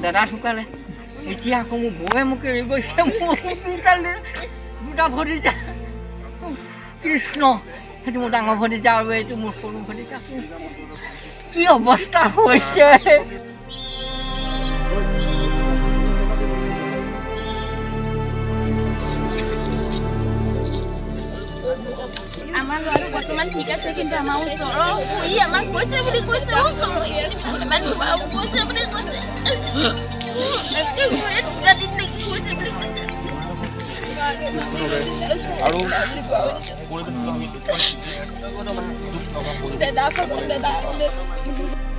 দাদা ঢুকালে এতিয়া আকৌ মোৰ বৌয়ে মোক এৰি গৈছে দুটা ভতিজা কৃষ্ণ সেইটো মোৰ ডাঙৰ ভতিজা আৰু এইটো মোৰ সৰু ভতিজা কি অৱস্থা হৈছে আমাৰ ল'ৰাটো বৰ্তমান ঠিক আছে কিন্তু আমাৰ ওচৰৰ সি আমাক কৈছে বুলি কৈছে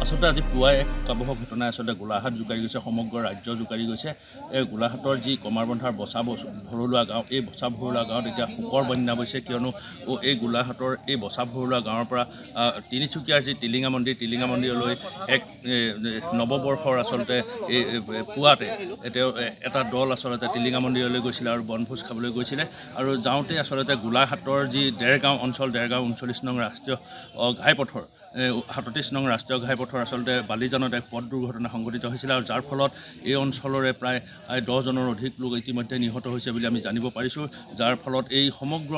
আচলতে আজি পুৱাই এক শোকাবহ ঘটনাই আচলতে গোলাঘাট জোকাৰি গৈছে সমগ্ৰ ৰাজ্য জোকাৰি গৈছে এই গোলাঘাটৰ যি কমাৰবন্ধাৰ বচা ভৰলুৱা গাঁও এই বচা ভৰলুৱা গাঁৱত এতিয়া শোকৰ বন্যা বৈছে কিয়নো এই গোলাঘাটৰ এই বচা ভৰলুৱা গাঁৱৰ পৰা তিনিচুকীয়াৰ যি টিলিঙা মন্দিৰলৈ এক নৱবৰ্ষৰ আচলতে এই পুৱাতে তেওঁ এটা দল আচলতে টিলিঙা মন্দিৰলৈ গৈছিলে আৰু বনভোজ খাবলৈ গৈছিলে আৰু যাওঁতে আচলতে গোলাঘাটৰ যি দেৰগাঁও অঞ্চল 39 নং ৰাষ্ট্ৰীয় ঘাইপথৰ 37 নং ৰাষ্ট্ৰীয় ঘাইপথৰ আচলতে বালিজানত এক পথ দুৰ্ঘটনা সংঘটিত হৈছিল আৰু যাৰ ফলত এই অঞ্চলৰে প্ৰায় 10জনৰ অধিক লোক ইতিমধ্যে নিহত হৈছে বুলি আমি জানিব পাৰিছোঁ যাৰ ফলত এই সমগ্ৰ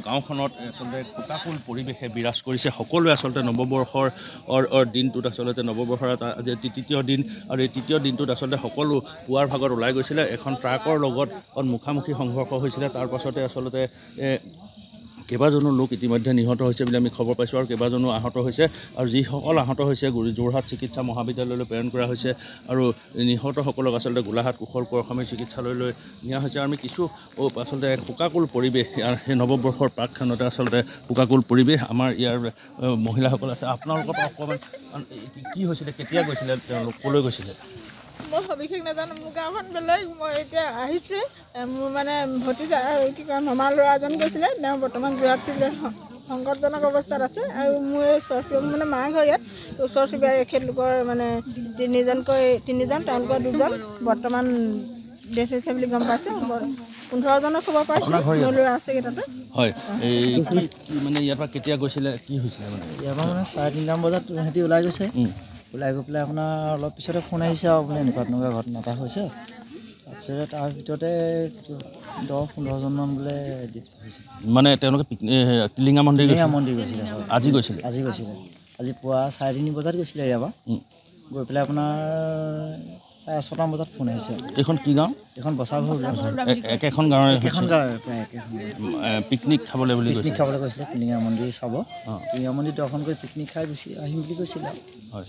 গাঁওখনত আচলতে শোকাকুল পৰিৱেশে বিৰাজ কৰিছে সকলোৱে আচলতে নৱবৰ্ষৰ দিনটোত আচলতে নৱবৰ্ষৰ আজি তৃতীয় দিন আৰু এই তৃতীয় দিনটোত আচলতে সকলো পুৱাৰ ভাগত ওলাই গৈছিলে এখন ট্ৰাকৰ লগত মুখামুখি সংঘৰ্ষ হৈছিলে তাৰ পাছতে আচলতে কেইবাজনো লোক ইতিমধ্যে নিহত হৈছে বুলি আমি খবৰ পাইছোঁ আৰু কেইবাজনো আহত হৈছে আৰু যিসকল আহত হৈছে যোৰহাট চিকিৎসা মহাবিদ্যালয়লৈ প্ৰেৰণ কৰা হৈছে আৰু নিহতসকলক আচলতে গোলাঘাট কুশল কোঁৱৰস্বামী চিকিৎসালয়লৈ নিয়া হৈছে আমি কিছু আচলতে শোকাকুল পৰিৱেশ সেই নৱবৰ্ষৰ প্ৰাকক্ষণতে আচলতে শোকাকুল পৰিৱেশ আমাৰ ইয়াৰ মহিলাসকল আছে আপোনালোকৰ পৰা অকণমান কি হৈছিলে কেতিয়া গৈছিলে তেওঁলোক ক'লৈ গৈছিলে মই সবিশেষ নাজানো মোৰ গাঁওখন বেলেগ মই এতিয়া আহিছোঁৱে মোৰ মানে ভতিজা কি কয় মামাৰ ল'ৰা এজন গৈছিলে তেওঁ বৰ্তমান যোৰহাট চিভিলত সংকটজনক অৱস্থাত আছে আৰু মোৰ ওচৰ মানে মাৰ ঘৰ ইয়াত ওচৰ চুবুৰীয়া এখেতলোকৰ মানে তিনিজন তেওঁলোকৰ 2জন বৰ্তমান ডেথ হৈছে বুলি গম পাইছোঁ 15জনক খবৰ পাইছোঁ মোৰ ল'ৰা আছে তাতে হয় এই মানে ইয়াৰ পৰা কেতিয়া গৈছিলে কি হৈছিলে মানে ইয়াৰ পৰা মানে 3:30 বজাত সিহঁতি ওলাই গৈছে ওলাই গৈ পেলাই আপোনাৰ অলপ পিছতে ফোন আহিছে আৰু আপুনি এনেকুৱা ঘটনা এটা হৈছে তাৰপিছতে তাৰ ভিতৰতে 10-15জনমান বোলে হৈছে মানে তেওঁলোকে টিলিঙা মন্দিৰ গৈছিলে আজি গৈছিলে আজি পুৱা 3:30 বজাত গৈছিলে ইয়াৰ পৰা গৈ পেলাই আপোনাৰ 6:30 বজাত ফোন আহিছে এইখন কি গাঁও এইখন বচা ভৰলুৱা একেখন গাঁৱৰে প্ৰায় একেখন পিকনিক খাবলৈ গৈছিলে টিলিঙা মন্দিৰ চাব টিলিঙা মন্দিৰ দৰ্শন কৰি পিকনিক খাই গুচি আহিম বুলি কৈছিলে হয়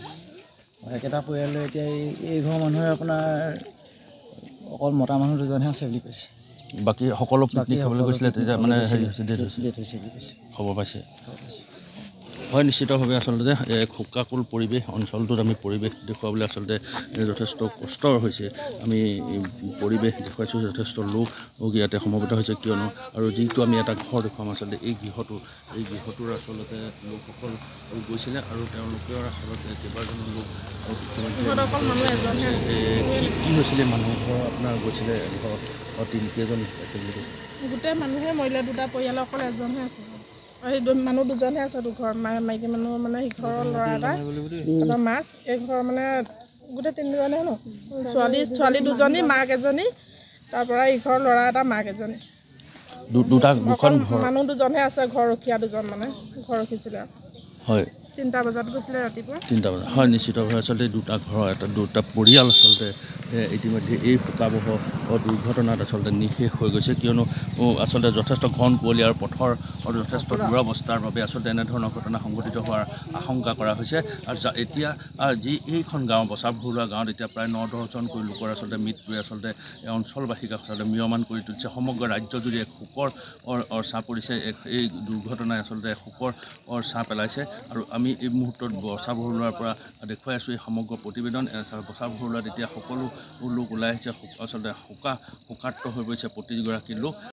একেটা পৰিয়াললৈ এতিয়া এই ঘৰৰ মানুহে আপোনাৰ অকল মতা মানুহ 2জনহে আছে বুলি কৈছে বাকী সকলো পিকনিক খাবলৈ গৈছিলে তেতিয়া মানে ডেথ হৈছে বুলি কৈছে খবৰ পাইছে হয় নিশ্চিতভাৱে আচলতে শোকাকুল পৰিৱেশ অঞ্চলটোত আমি পৰিৱেশ দেখুৱাবলৈ আচলতে যথেষ্ট কষ্টৰ হৈছে আমি পৰিৱেশ দেখুৱাইছোঁ যথেষ্ট লোক ইয়াতে সমবেত হৈছে কিয়নো আৰু যিটো আমি এটা ঘৰ দেখুৱাম আচলতে এই গৃহটোৰ আচলতে লোকসকল গৈছিলে আৰু তেওঁলোকৰ আচলতে কেইবাজনো লোক কি হৈছিলে মানুহ ঘৰ আপোনাৰ গৈছিলে ঘৰ কেইজন গোটেই মানুহে মৰিলে 2টা পৰিয়ালৰ অকল এজনহে আছে আৰু সেই মানুহ 2জনহে আছে ঘৰ মাইকী মানুহ মানে সিঘৰৰ ল'ৰা এটা তাৰপৰা মাক এই ঘৰ মানে গোটেই 3জনে ন ছোৱালী 2জনী মাক এজনী তাৰপৰা ইঘৰৰ ল'ৰা এটা মাক এজনী মানুহ 2জনহে আছে ঘৰ ৰখীয়া 2জন মানে ঘৰ ৰখিছিলে হয় 3টা বজাত গৈছিলে ৰাতিপুৱা 3টা বজাত হয় নিশ্চিতভাৱে আচলতে 2টা ঘৰ দুটা পৰিয়াল আচলতে ইতিমধ্যে এই শোকাবহ দুৰ্ঘটনাত আচলতে নিঃশেষ হৈ গৈছে কিয়নো আচলতে যথেষ্ট ঘন কুঁৱলী আৰু পথৰ যথেষ্ট দুৰৱস্থাৰ বাবে আচলতে এনেধৰণৰ ঘটনা সংঘটিত হোৱাৰ আশংকা কৰা হৈছে আৰু এতিয়া যি এইখন গাঁও বচা ভৰলুৱা গাঁৱত এতিয়া প্ৰায় 9-10জনকৈ লোকৰ আচলতে মৃত্যুৱে আচলতে অঞ্চলবাসীক আচলতে ম্ৰিয়মান কৰি তুলিছে সমগ্ৰ ৰাজ্যজুৰি এক শোকৰ ছাঁ পৰিছে এই দুৰ্ঘটনাই আচলতে শোকৰ ছাঁ পেলাইছে আৰু আমি এই মুহূৰ্তত বচা ভৰলুৱাৰ পৰা দেখুৱাই আছোঁ এই সমগ্ৰ প্ৰতিবেদন বচা ভৰলুৱাত এতিয়া সকলো লোক ওলাই আহিছে আচলতে শোকাৰ্ত হৈ পৰিছে প্ৰতিগৰাকী লোক